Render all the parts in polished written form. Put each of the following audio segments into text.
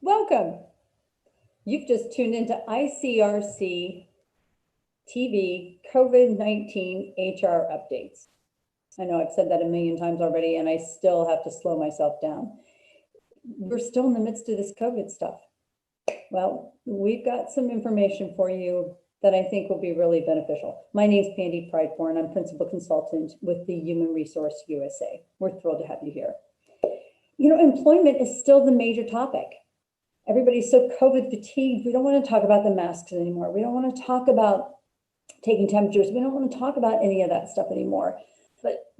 Welcome. You've just tuned into ICRC-TV COVID-19 HR updates. I know I've said that a million times already, and I still have to slow myself down. We're still in the midst of this COVID stuff. Well, we've got some information for you that I think will be really beneficial. My name is Pandy Prideford, and I'm Principal Consultant with the Human Resource USA. We're thrilled to have you here. You know, employment is still the major topic. Everybody's so COVID fatigued. We don't want to talk about the masks anymore. We don't want to talk about taking temperatures. We don't want to talk about any of that stuff anymore. But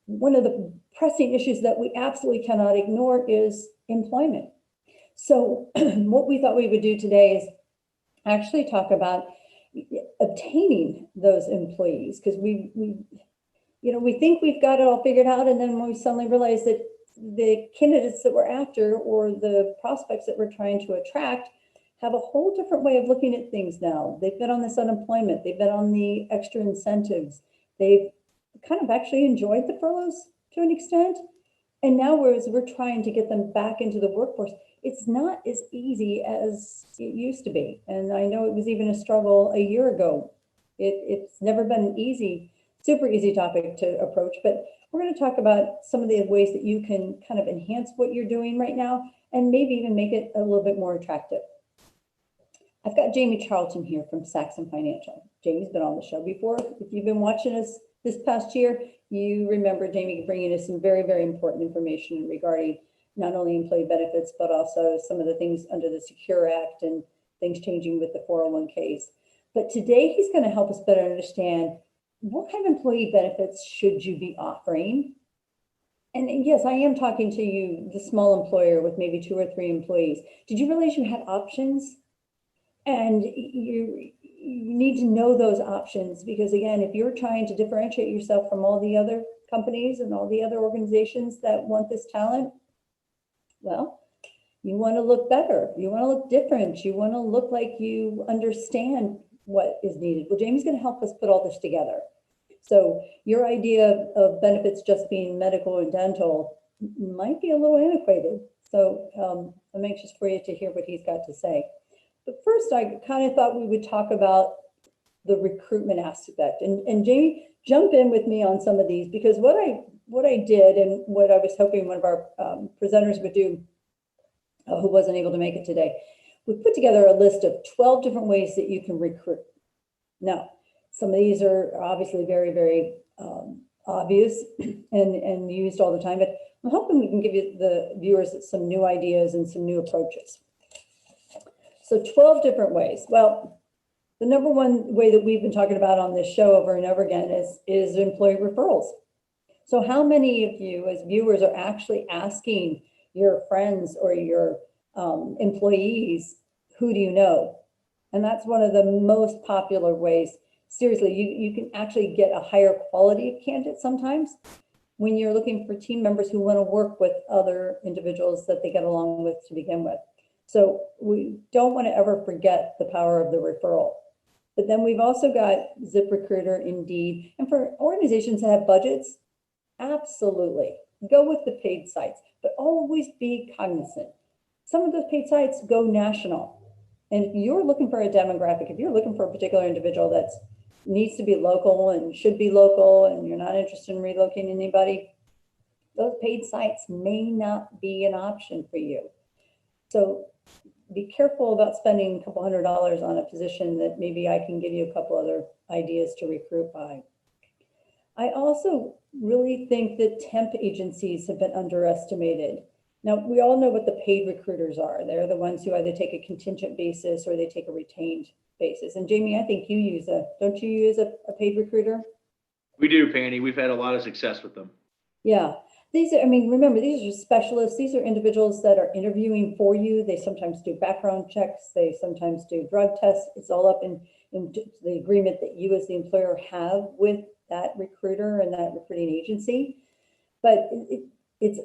one of the pressing issues that we absolutely cannot ignore is employment. So what we thought we would do today is actually talk about obtaining those employees, because we think we've got it all figured out, and then we suddenly realize that the candidates that we're after, or the prospects that we're trying to attract, have a whole different way of looking at things now. They've been on this unemployment, they've been on the extra incentives, they've kind of actually enjoyed the furloughs to an extent. And now as we're trying to get them back into the workforce, it's not as easy as it used to be. And I know it was even a struggle a year ago. It's never been an easy, super easy topic to approach, but we're going to talk about some of the ways that you can kind of enhance what you're doing right now and maybe even make it a little bit more attractive. I've got Jamie Charlton here from Saxon Financial. Jamie's been on the show before. If you've been watching us this past year, you remember Jamie bringing us some very, very important information regarding not only employee benefits, but also some of the things under the Secure Act and things changing with the 401ks. But today he's going to help us better understand what kind of employee benefits should you be offering? And yes, I am talking to you, the small employer with maybe 2 or 3 employees. Did you realize you had options? And you need to know those options, because again, if you're trying to differentiate yourself from all the other companies and all the other organizations that want this talent, well, you want to look better. You want to look different. You want to look like you understand what is needed. Well, Jamie's going to help us put all this together. So your idea of benefits just being medical and dental might be a little antiquated. So I'm anxious for you to hear what he's got to say. But first, I kind of thought we would talk about the recruitment aspect. And Jamie, jump in with me on some of these, because what I did and what I was hoping one of our presenters would do, who wasn't able to make it today, we put together a list of 12 different ways that you can recruit. Now, some of these are obviously very, very obvious and used all the time, but I'm hoping we can give you, the viewers, some new ideas and some new approaches. So 12 different ways. Well, the number one way that we've been talking about on this show over and over again is employee referrals. So how many of you as viewers are actually asking your friends or your employees, who do you know? And that's one of the most popular ways. Seriously, you can actually get a higher quality of candidate sometimes when you're looking for team members who want to work with other individuals that they get along with to begin with. So we don't want to ever forget the power of the referral. But then we've also got ZipRecruiter, Indeed, and for organizations that have budgets, absolutely go with the paid sites, but always be cognizant. Some of those paid sites go national. And if you're looking for a demographic, if you're looking for a particular individual that needs to be local and should be local, and you're not interested in relocating anybody, those paid sites may not be an option for you. So be careful about spending a couple $100 on a position that maybe I can give you a couple other ideas to recruit by. I also really think that temp agencies have been underestimated. Now, we all know what the paid recruiters are. They're the ones who either take a contingent basis or they take a retained basis. And Jamie, I think you use don't you use a paid recruiter? We do, Pandy. We've had a lot of success with them. Yeah. These are, I mean, remember, these are specialists. These are individuals that are interviewing for you. They sometimes do background checks. They sometimes do drug tests. It's all up in the agreement that you as the employer have with that recruiter and that recruiting agency. But it's,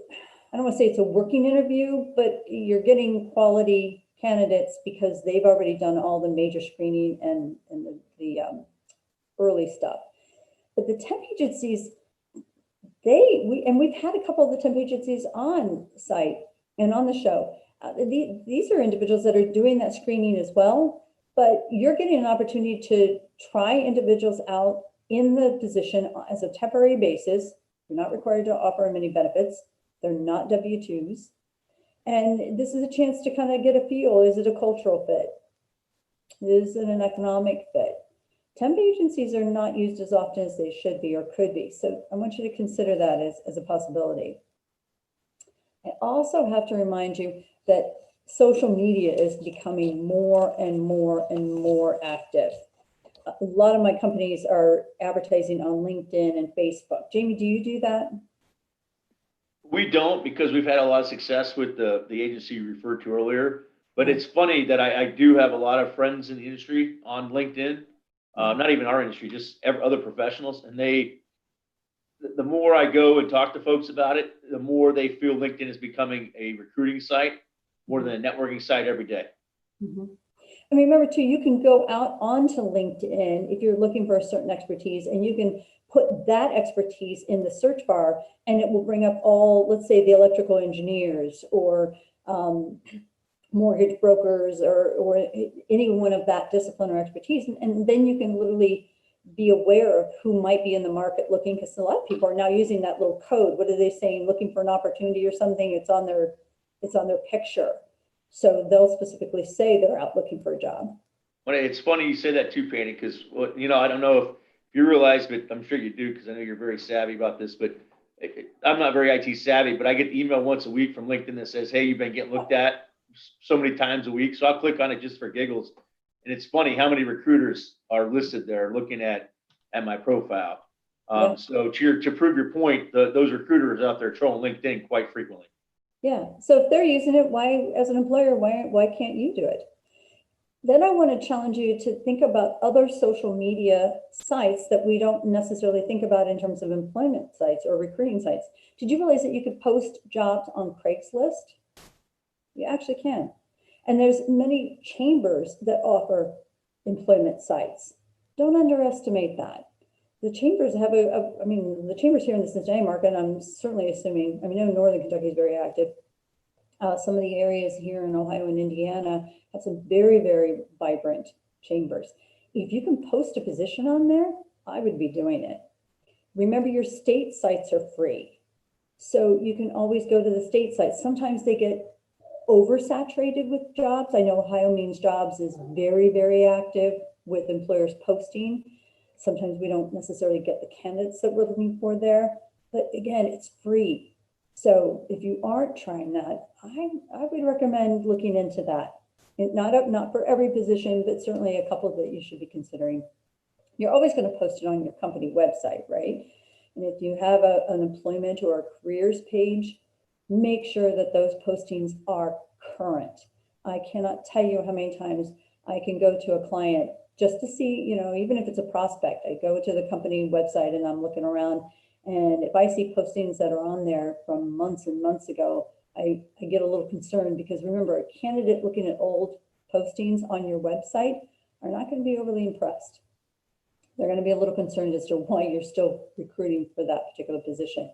I don't want to say it's a working interview, but you're getting quality candidates because they've already done all the major screening and the early stuff. But the temp agencies, we've had a couple of the temp agencies on site and on the show, These are individuals that are doing that screening as well, but you're getting an opportunity to try individuals out in the position as a temporary basis. You're not required to offer them any benefits. They're not W-2s. And this is a chance to kind of get a feel. Is it a cultural fit? Is it an economic fit? Temp agencies are not used as often as they should be or could be. So I want you to consider that as a possibility. I also have to remind you that social media is becoming more and more and more active. A lot of my companies are advertising on LinkedIn and Facebook. Jamie, do you do that? We don't, because we've had a lot of success with the agency you referred to earlier. But it's funny that I do have a lot of friends in the industry on LinkedIn, not even our industry, just other professionals. And the more I go and talk to folks about it, the more they feel LinkedIn is becoming a recruiting site more than a networking site every day. Mm-hmm. And remember too, you can go out onto LinkedIn if you're looking for a certain expertise, and you can put that expertise in the search bar, and it will bring up all, let's say, the electrical engineers or mortgage brokers or any one of that discipline or expertise. And then you can literally be aware of who might be in the market looking, because a lot of people are now using that little code. What are they saying? Looking for an opportunity or something. It's on their picture. So they'll specifically say they're out looking for a job. Well, it's funny you say that too, Penny, because, I don't know if you realize, but I'm sure you do, because I know you're very savvy about this, but I'm not very IT savvy, but I get the email once a week from LinkedIn that says, hey, you've been getting looked at so many times a week. So I'll click on it just for giggles. And it's funny how many recruiters are listed there looking at my profile. Yeah. So to prove your point, those recruiters out there trolling LinkedIn quite frequently. Yeah. So if they're using it, why, as an employer, why can't you do it? Then I want to challenge you to think about other social media sites that we don't necessarily think about in terms of employment sites or recruiting sites. Did you realize that you could post jobs on Craigslist? You actually can. And there's many chambers that offer employment sites. Don't underestimate that. The chambers have the chambers here in the Cincinnati market, and I'm certainly assuming, I know Northern Kentucky is very active. Some of the areas here in Ohio and Indiana have some very, very vibrant chambers. If you can post a position on there, I would be doing it. Remember, your state sites are free. So you can always go to the state sites. Sometimes they get oversaturated with jobs. I know Ohio Means Jobs is very, very active with employers posting. Sometimes we don't necessarily get the candidates that we're looking for there, but again, it's free. So if you aren't trying that, I would recommend looking into that. Not for every position, but certainly a couple that you should be considering. You're always going to post it on your company website, right? And if you have an employment or a careers page, make sure that those postings are current. I cannot tell you how many times I can go to a client just to see, even if it's a prospect, I go to the company website and I'm looking around, and if I see postings that are on there from months and months ago, I get a little concerned, because remember, a candidate looking at old postings on your website are not going to be overly impressed. They're going to be a little concerned as to why you're still recruiting for that particular position.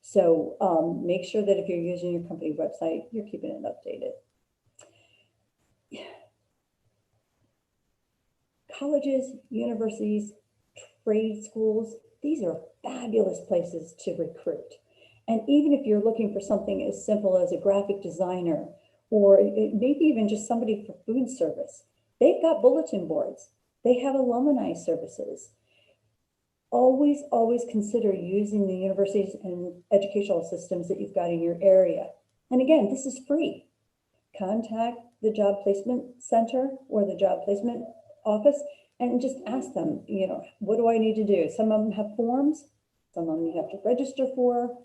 So make sure that if you're using your company website, you're keeping it updated. Colleges, universities, trade schools, these are fabulous places to recruit. And even if you're looking for something as simple as a graphic designer, or maybe even just somebody for food service, they've got bulletin boards. They have alumni services. Always, always consider using the universities and educational systems that you've got in your area. And again, this is free. Contact the job placement center or the job placement office and just ask them, what do I need to do? Some of them have forms, some of them you have to register for,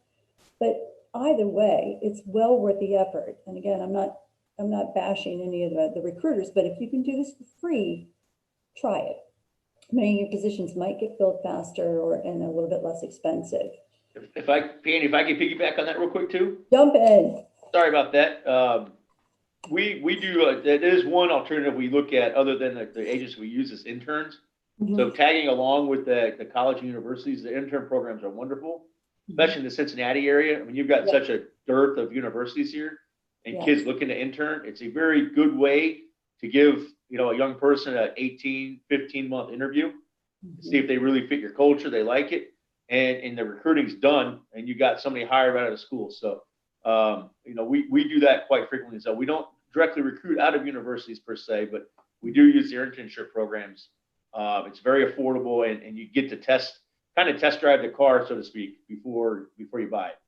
but either way, it's well worth the effort. And again, I'm not bashing any of the recruiters, but if you can do this for free, try it. Many of your positions might get filled faster and a little bit less expensive. If I can piggyback on that real quick too. Jump in. Sorry about that. We do, that is one alternative we look at other than the agents we use as interns. Mm-hmm. So tagging along with the college and universities, the intern programs are wonderful, especially in the Cincinnati area. You've got such a dearth of universities here. and Yes. kids looking to intern, it's a very good way to give, a young person an 18, 15-month interview, see if they really fit your culture, they like it, and the recruiting's done, and you got somebody hired out of the school. So, we do that quite frequently. So we don't directly recruit out of universities per se, but we do use their internship programs. It's very affordable, and you get to test drive the car, so to speak, before you buy it.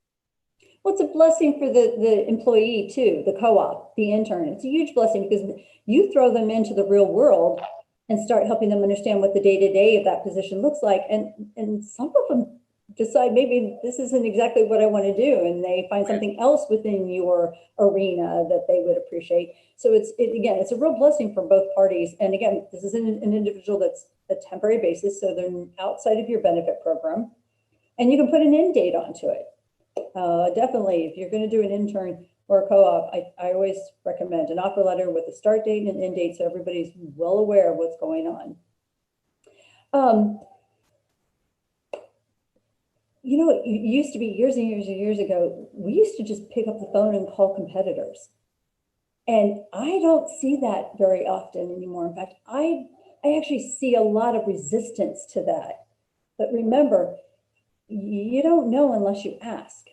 Well, it's a blessing for the employee too, the co-op, the intern. It's a huge blessing because you throw them into the real world and start helping them understand what the day-to-day of that position looks like. And some of them decide maybe this isn't exactly what I want to do, and they find something else within your arena that they would appreciate. So again, it's a real blessing for both parties. And again, this is an individual that's a temporary basis, so they're outside of your benefit program, and you can put an end date onto it. Definitely, if you're going to do an intern or a co-op, I always recommend an offer letter with a start date and an end date so everybody's well aware of what's going on. It used to be years and years and years ago, we used to just pick up the phone and call competitors. And I don't see that very often anymore. In fact, I actually see a lot of resistance to that. But remember, you don't know unless you ask.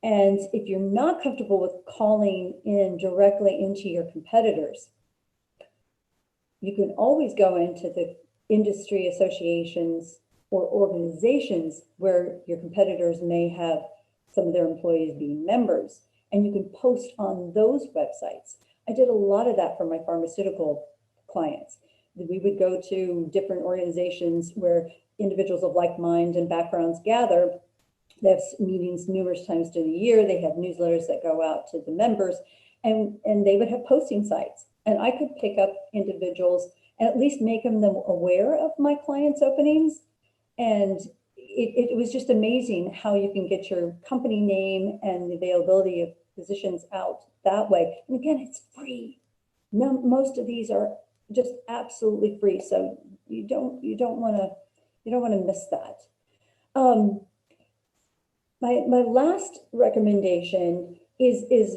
And if you're not comfortable with calling in directly into your competitors, you can always go into the industry associations or organizations where your competitors may have some of their employees being members, and you can post on those websites. I did a lot of that for my pharmaceutical clients. We would go to different organizations where individuals of like mind and backgrounds gather. They have meetings numerous times during the year. They have newsletters that go out to the members, and they would have posting sites. And I could pick up individuals and at least make them aware of my clients' openings. And it was just amazing how you can get your company name and the availability of positions out that way. And again, it's free. No, most of these are just absolutely free. So you don't want to miss that. My last recommendation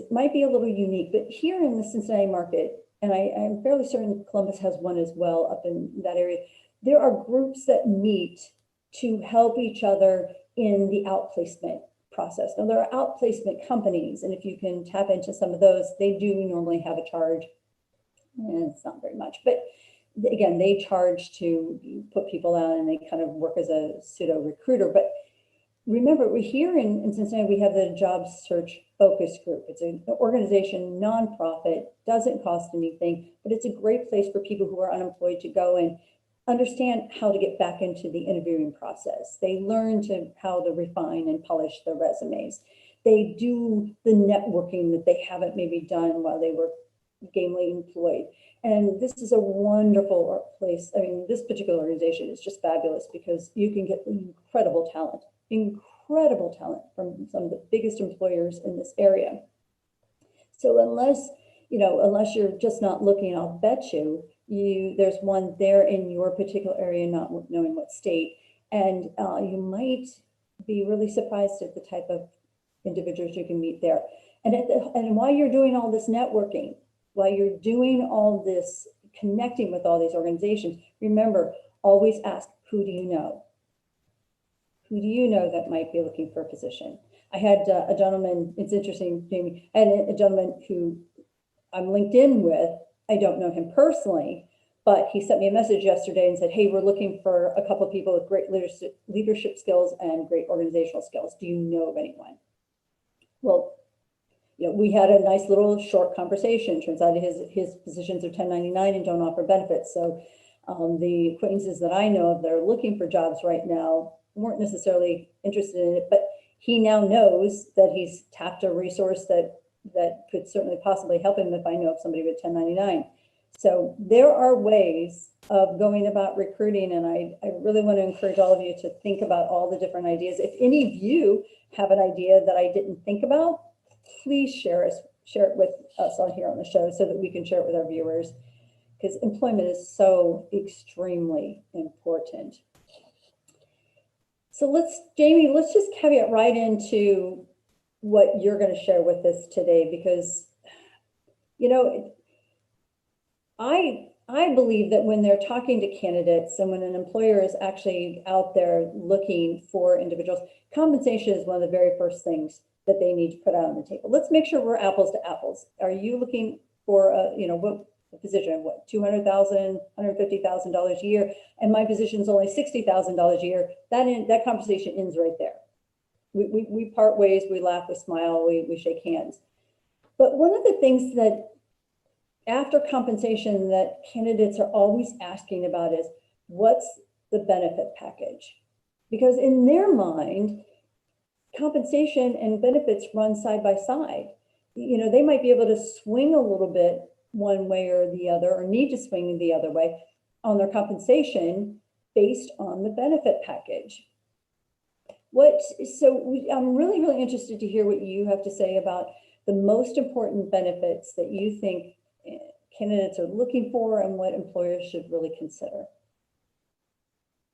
might be a little unique, but here in the Cincinnati market, and I'm fairly certain Columbus has one as well up in that area, there are groups that meet to help each other in the outplacement process. Now, there are outplacement companies, and if you can tap into some of those, they do normally have a charge. And it's not very much, but again, they charge to put people out, and they kind of work as a pseudo recruiter. But remember, we're here in Cincinnati, we have the job search focus group. It's an organization, nonprofit, doesn't cost anything, but it's a great place for people who are unemployed to go and understand how to get back into the interviewing process. They learn how to refine and polish their resumes. They do the networking that they haven't maybe done while they were gainfully employed. And this is a wonderful place. I mean, this particular organization is just fabulous because you can get incredible talent from some of the biggest employers in this area. So unless you're just not looking, I'll bet there's one there in your particular area, not knowing what state, and you might be really surprised at the type of individuals you can meet there. And while you're doing all this networking, while you're doing all this connecting with all these organizations, remember, always ask, who do you know? Who do you know that might be looking for a position? I had a gentleman, it's interesting, Jamie, I had a gentleman who I'm linked in with. I don't know him personally, but he sent me a message yesterday and said, hey, we're looking for a couple of people with great leadership skills and great organizational skills. Do you know of anyone? Well, we had a nice little short conversation. Turns out his positions are 1099 and don't offer benefits. So the acquaintances that I know of that are looking for jobs right now weren't necessarily interested in it, but he now knows that he's tapped a resource that could certainly possibly help him if I know of somebody with 1099. So there are ways of going about recruiting, and I really want to encourage all of you to think about all the different ideas. If any of you have an idea that I didn't think about, please share it with us on here on the show so that we can share it with our viewers, because employment is so extremely important. So Jamie, let's just caveat right into what you're going to share with us today, because You know, I believe that when they're talking to candidates and when an employer is actually out there looking for individuals, compensation is one of the very first things that they need to put out on the table. Let's make sure we're apples to apples. Are you looking for what a position, what, $200,000, $150,000 a year, and my position is only $60,000 a year? That conversation ends right there. We part ways, we laugh, we smile, we shake hands. But one of the things that after compensation that candidates are always asking about is, what's the benefit package? Because in their mind, compensation and benefits run side by side. They might be able to swing a little bit one way or the other, or need to swing the other way on their compensation based on the benefit package. I'm really, really interested to hear what you have to say about the most important benefits that you think candidates are looking for and what employers should really consider.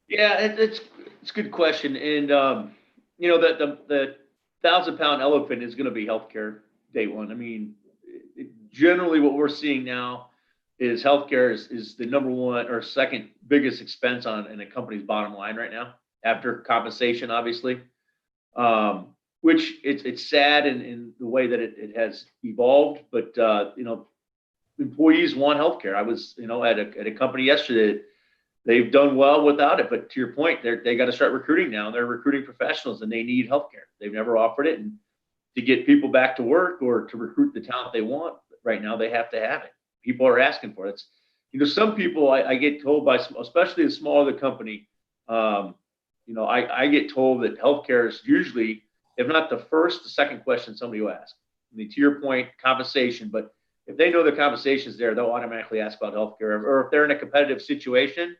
Yeah, it's a good question. And, the 1,000-pound elephant is going to be healthcare day one. I mean, generally what we're seeing now is healthcare is the number one or second biggest expense in a company's bottom line right now, after compensation, obviously. Which it's sad in the way that it has evolved, but employees want healthcare. I was at a company yesterday. They've done well without it, but to your point, they got to start recruiting now. They're recruiting professionals, and they need healthcare. They've never offered it, and to get people back to work or to recruit the talent they want right now, they have to have it. People are asking for it. Some people I get told by, especially the smaller the company, I get told that healthcare is usually, if not the first, the second question somebody will ask. I mean, to your point, compensation, but if they know the compensation is there, they'll automatically ask about healthcare. Or if they're in a competitive situation,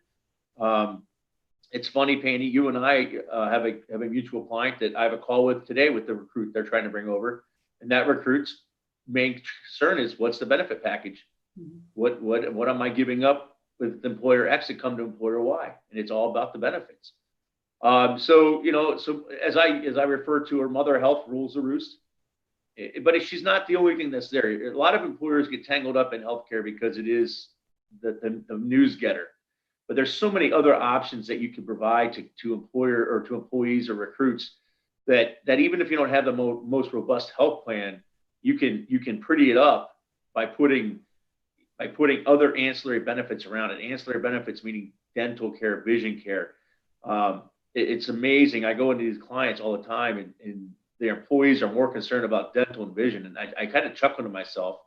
it's funny, Penny, you and I have a mutual client that I have a call with today with the recruit they're trying to bring over, and that recruit's main concern is, what's the benefit package? Mm-hmm. What am I giving up with employer X to come to employer Y? And it's all about the benefits. So as I refer to her, mother health rules the roost. But she's not the only thing that's there. A lot of employers get tangled up in healthcare because it is the news getter. But there's so many other options that you can provide to employer or to employees or recruits that even if you don't have the most robust health plan, you can pretty it up by putting other ancillary benefits around it. Ancillary benefits meaning dental care, vision care. It's amazing. I go into these clients all the time, and their employees are more concerned about dental and vision. And I kind of chuckle to myself.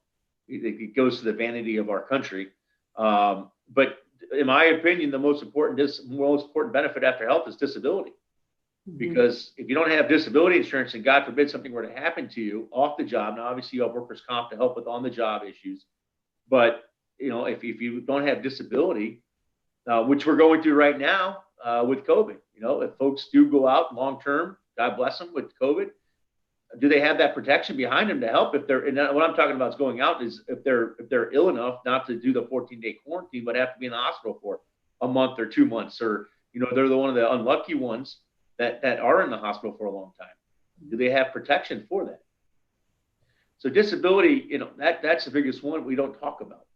It goes to the vanity of our country. But in my opinion, the most important benefit after health is disability. Mm-hmm. Because if you don't have disability insurance, and God forbid something were to happen to you off the job, now obviously you have workers' comp to help with on-the-job issues. But if you don't have disability, which we're going through right now with COVID, if folks do go out long-term, God bless them, with COVID, do they have that protection behind them to help if they're, and what I'm talking about is going out, is if they're ill enough not to do the 14-day quarantine, but have to be in the hospital for a month or 2 months, or, they're one of the unlucky ones that are in the hospital for a long time. Do they have protection for that? So disability, that's the biggest one we don't talk about.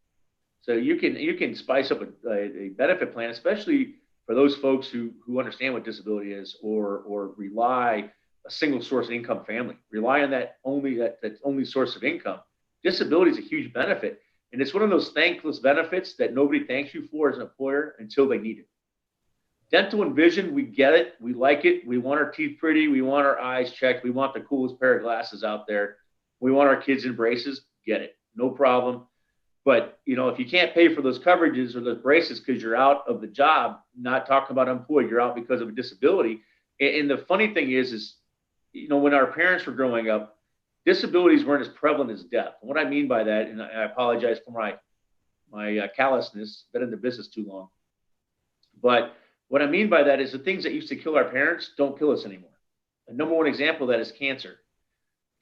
So you can spice up a benefit plan, especially for those folks who understand what disability is, or rely a single source of income family, rely on that only source of income. Disability is a huge benefit. And it's one of those thankless benefits that nobody thanks you for as an employer until they need it. Dental and vision, we get it. We like it. We want our teeth pretty. We want our eyes checked. We want the coolest pair of glasses out there. We want our kids in braces. Get it. No problem. But, if you can't pay for those coverages or those braces because you're out of the job, not talking about unemployed, you're out because of a disability. And the funny thing is, when our parents were growing up, disabilities weren't as prevalent as death. And what I mean by that, and I apologize for my callousness, been in the business too long. But what I mean by that is the things that used to kill our parents don't kill us anymore. The number one example of that is cancer.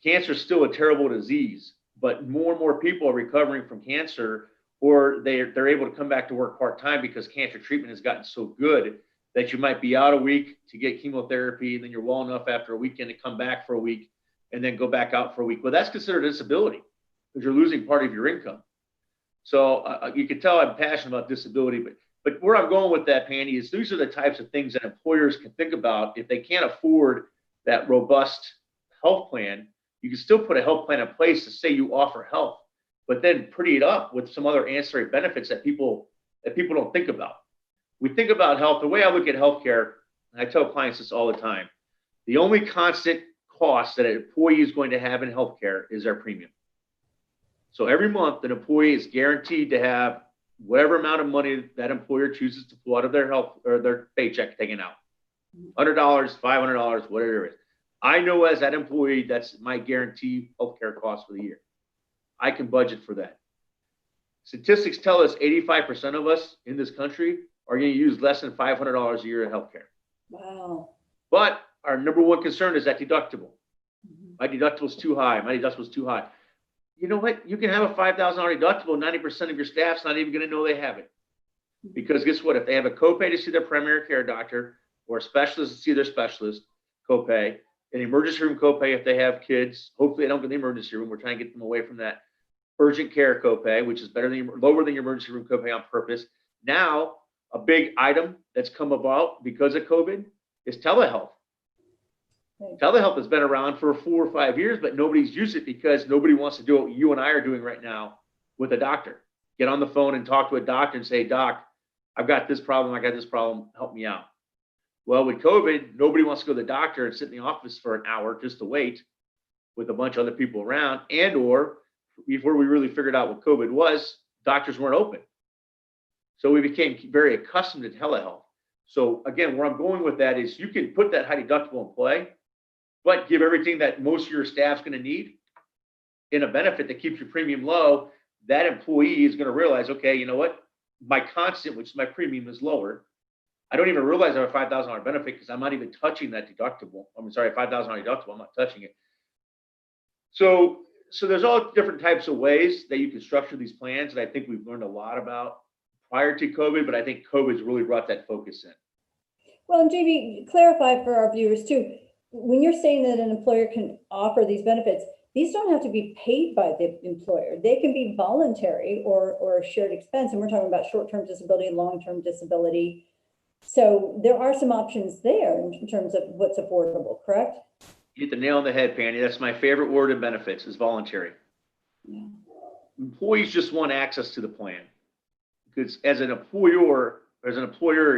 Cancer is still a terrible disease, but more and more people are recovering from cancer, or they're able to come back to work part-time because cancer treatment has gotten so good that you might be out a week to get chemotherapy, and then you're well enough after a weekend to come back for a week and then go back out for a week. Well, that's considered a disability. because you're losing part of your income. So you can tell I'm passionate about disability, but where I'm going with that, Pandy, is these are the types of things that employers can think about. If they can't afford that robust health plan, you can still put a health plan in place to say you offer health, but then pretty it up with some other ancillary benefits that people don't think about. We think about health, the way I look at healthcare, and I tell clients this all the time, the only constant cost that an employee is going to have in healthcare is their premium. So every month, an employee is guaranteed to have whatever amount of money that employer chooses to pull out of their health or their paycheck taken out. $100, $500, whatever it is. I know as that employee, that's my guaranteed healthcare cost for the year. I can budget for that. Statistics tell us 85% of us in this country are going to use less than $500 a year in healthcare. Wow. But our number one concern is that deductible. My deductible is too high. My deductible is too high. You know what? You can have a $5,000 deductible. 90% of your staff's not even going to know they have it. Because guess what? If they have a copay to see their primary care doctor or a specialist to see their specialist, copay, an emergency room copay if they have kids. Hopefully they don't go to the emergency room. We're trying to get them away from that. Urgent care copay, which is lower than your emergency room copay on purpose. Now, a big item that's come about because of COVID is telehealth. Telehealth has been around for 4 or 5 years, but nobody's used it because nobody wants to do what you and I are doing right now with a doctor. Get on the phone and talk to a doctor and say, Doc, I've got this problem. I got this problem. Help me out. Well, with COVID, nobody wants to go to the doctor and sit in the office for an hour just to wait with a bunch of other people around. And or before we really figured out what COVID was, doctors weren't open. So we became very accustomed to telehealth. So again, where I'm going with that is you can put that high deductible in play, but give everything that most of your staff's going to need in a benefit that keeps your premium low. That employee is going to realize, okay, you know what? My constant, which is my premium, is lower. I don't even realize I have a $5,000 benefit because I'm not even touching that deductible. I'm sorry, $5,000 deductible. I'm not touching it. So there's all different types of ways that you can structure these plans, and I think we've learned a lot about prior to COVID, but I think COVID's really brought that focus in. Well, and JB, clarify for our viewers too, when you're saying that an employer can offer these benefits, these don't have to be paid by the employer. They can be voluntary or a shared expense. And we're talking about short-term disability, long-term disability. So there are some options there in terms of what's affordable, correct? You hit the nail on the head, Pandy. That's my favorite word in benefits is voluntary. Yeah. Employees just want access to the plan because as an employer,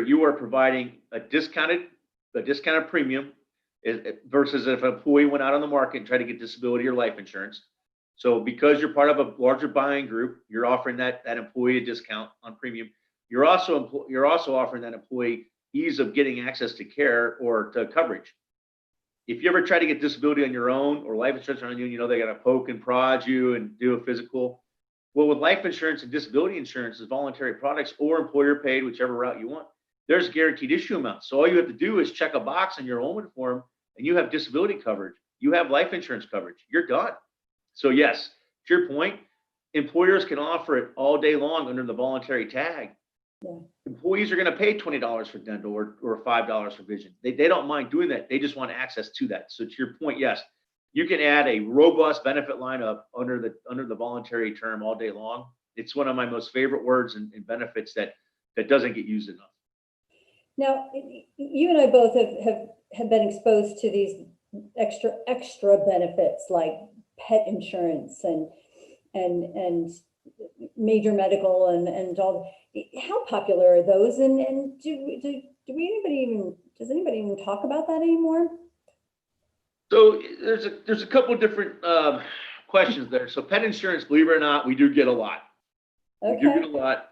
you are providing a discounted premium versus if an employee went out on the market and tried to get disability or life insurance. So because you're part of a larger buying group, you're offering that employee a discount on premium. You're also offering that employee ease of getting access to care or to coverage. If you ever try to get disability on your own or life insurance on you, you know, they got to poke and prod you and do a physical. Well, with life insurance and disability insurance as voluntary products or employer paid, whichever route you want, there's guaranteed issue amounts. So all you have to do is check a box on your enrollment form and you have disability coverage. You have life insurance coverage. You're done. So yes, to your point, employers can offer it all day long under the voluntary tag. Yeah. Employees are going to pay $20 for dental or $5 for vision. They don't mind doing that. They just want access to that. So to your point, yes, you can add a robust benefit lineup under the voluntary term all day long. It's one of my most favorite words in benefits that doesn't get used enough. Now, you and I both have been exposed to these extra benefits like pet insurance and major medical and all. How popular are those? And does anybody even talk about that anymore? So there's a couple of different questions there. So pet insurance, believe it or not, we do get a lot. Okay. We do get a lot.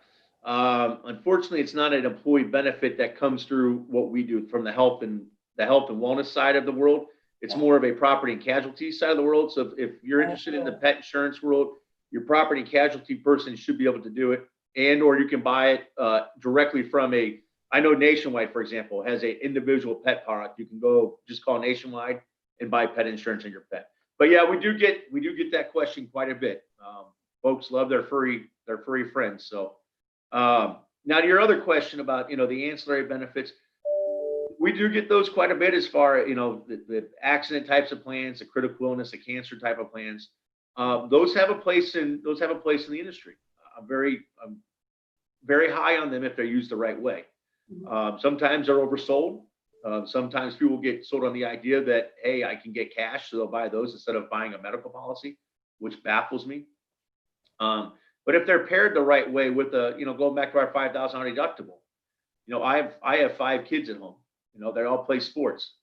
Unfortunately, it's not an employee benefit that comes through what we do from the health and wellness side of the world. It's more of a property and casualty side of the world. So if you're interested in the pet insurance world, your property and casualty person should be able to do it. And or you can buy it directly from I know Nationwide, for example, has an individual pet product. You can go just call Nationwide and buy pet insurance on your pet. But yeah, we do get that question quite a bit. Folks love their furry friends. So now to your other question about the ancillary benefits, we do get those quite a bit as far as the accident types of plans, the critical illness, the cancer type of plans. those have a place in the industry. I'm very high on them if they're used the right way. Sometimes they're oversold. Sometimes people get sold on the idea that, hey, I can get cash, so they'll buy those instead of buying a medical policy, which baffles me. But if they're paired the right way with going back to our $5,000 deductible, I have 5 kids at home. They all play sports.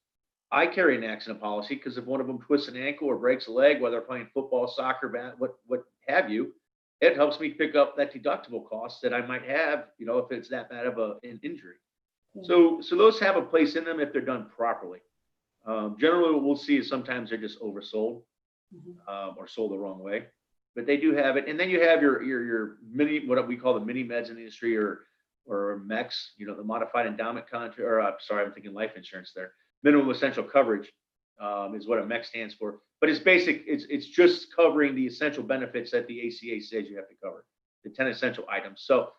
I carry an accident policy because if one of them twists an ankle or breaks a leg while they're playing football, soccer, what have you, it helps me pick up that deductible cost that I might have, if it's that bad of an injury. So those have a place in them if they're done properly. Generally, what we'll see is sometimes they're just oversold or sold the wrong way, but they do have it. And then you have your mini, what we call the mini meds in the industry, or MECs, the modified endowment contract, or sorry, I'm thinking life insurance there. Minimum essential coverage is what a MEC stands for. But it's basic. It's just covering the essential benefits that the ACA says you have to cover, the 10 essential items. So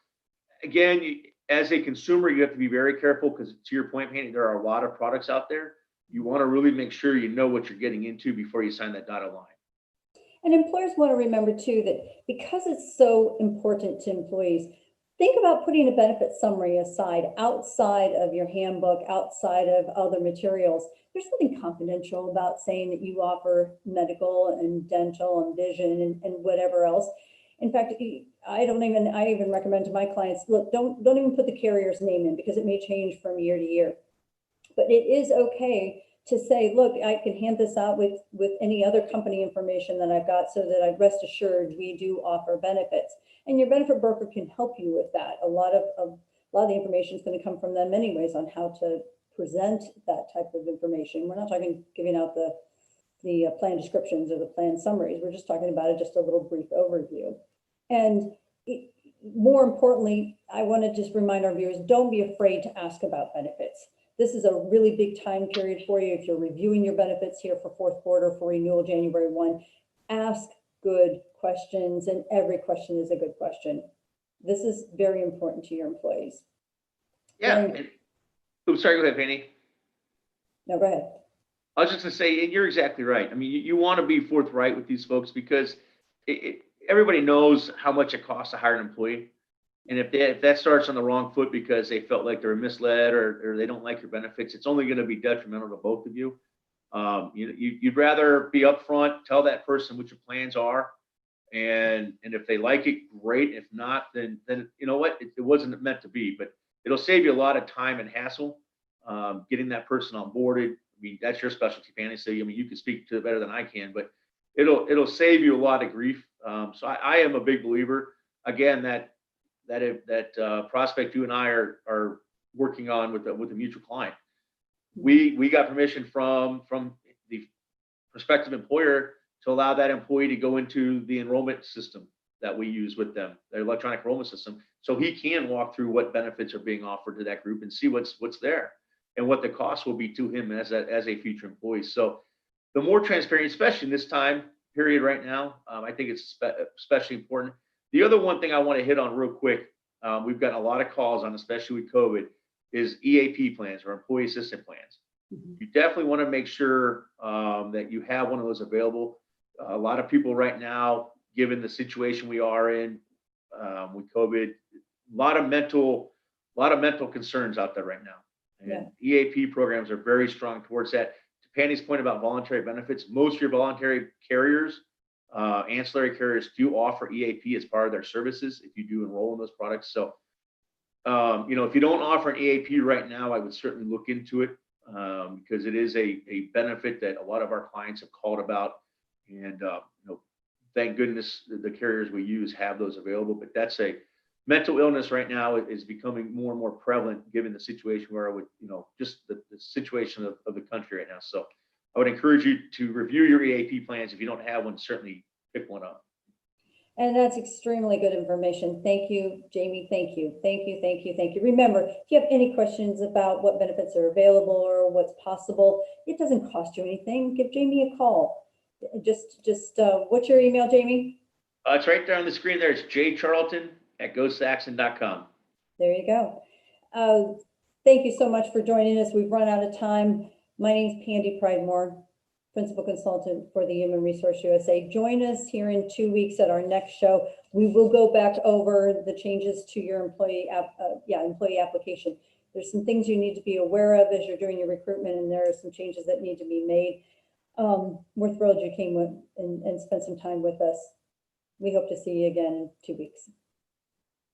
again, as a consumer, you have to be very careful because, to your point, Penny, there are a lot of products out there. You want to really make sure you know what you're getting into before you sign that dotted line. And employers want to remember too that because it's so important to employees, think about putting a benefit summary aside, outside of your handbook, outside of other materials. There's nothing confidential about saying that you offer medical and dental and vision and whatever else. In fact, I even recommend to my clients, look, don't even put the carrier's name in because it may change from year to year. But it is okay to say, look, I can hand this out with any other company information that I've got so that I rest assured we do offer benefits. And your benefit broker can help you with that. A lot of the information is going to come from them anyways on how to present that type of information. We're not talking giving out the plan descriptions or the plan summaries. We're just talking about just a little brief overview. And more importantly, I want to just remind our viewers, don't be afraid to ask about benefits. This is a really big time period for you. If you're reviewing your benefits here for fourth quarter for renewal January 1, ask good questions, and every question is a good question. This is very important to your employees. Yeah. Sorry, go ahead, Penny. No, go ahead. I was just going to say, and you're exactly right. I mean, you want to be forthright with these folks because everybody knows how much it costs to hire an employee. And if that starts on the wrong foot because they felt like they were misled or they don't like your benefits, it's only going to be detrimental to both of you. You'd rather be upfront, tell that person what your plans are, and if they like it, great. If not, then you know what, it wasn't meant to be. But it'll save you a lot of time and hassle getting that person onboarded. I mean, that's your specialty, Fanny. So I mean, you can speak to it better than I can, but it'll save you a lot of grief. So I am a big believer, again, that prospect you and I are working on with a mutual client. We got permission from the prospective employer to allow that employee to go into the enrollment system that we use with them, their electronic enrollment system, so he can walk through what benefits are being offered to that group and see what's there and what the cost will be to him as a future employee. So the more transparent, especially in this time period right now, I think it's especially important. The other one thing I want to hit on real quick, we've gotten a lot of calls on, especially with COVID, is EAP plans or employee assistance plans. You definitely want to make sure that you have one of those available. A lot of people right now, given the situation we are in with COVID, a lot of mental concerns out there right now. And EAP programs are very strong towards that. To Penny's point about voluntary benefits, most of your voluntary carriers, ancillary carriers, do offer EAP as part of their services if you do enroll in those products. So, if you don't offer an EAP right now, I would certainly look into it because it is a benefit that a lot of our clients have called about. And, thank goodness the carriers we use have those available. But that's a mental illness right now is becoming more and more prevalent given the situation where just the situation of the country right now. So I would encourage you to review your EAP plans. If you don't have one, certainly pick one up. And that's extremely good information. Thank you, Jamie. Thank you. Thank you. Thank you. Thank you. Remember, if you have any questions about what benefits are available or what's possible, it doesn't cost you anything. Give Jamie a call. Just what's your email, Jamie? It's right there on the screen there. It's jcharlton@gosaxon.com. There you go. Thank you so much for joining us. We've run out of time. My name's Pandy Pridemore. Principal Consultant for the Human Resource USA. Join us here in 2 weeks at our next show. We will go back over the changes to your employee application. There's some things you need to be aware of as you're doing your recruitment, and there are some changes that need to be made. We're thrilled you came and spent some time with us. We hope to see you again in 2 weeks.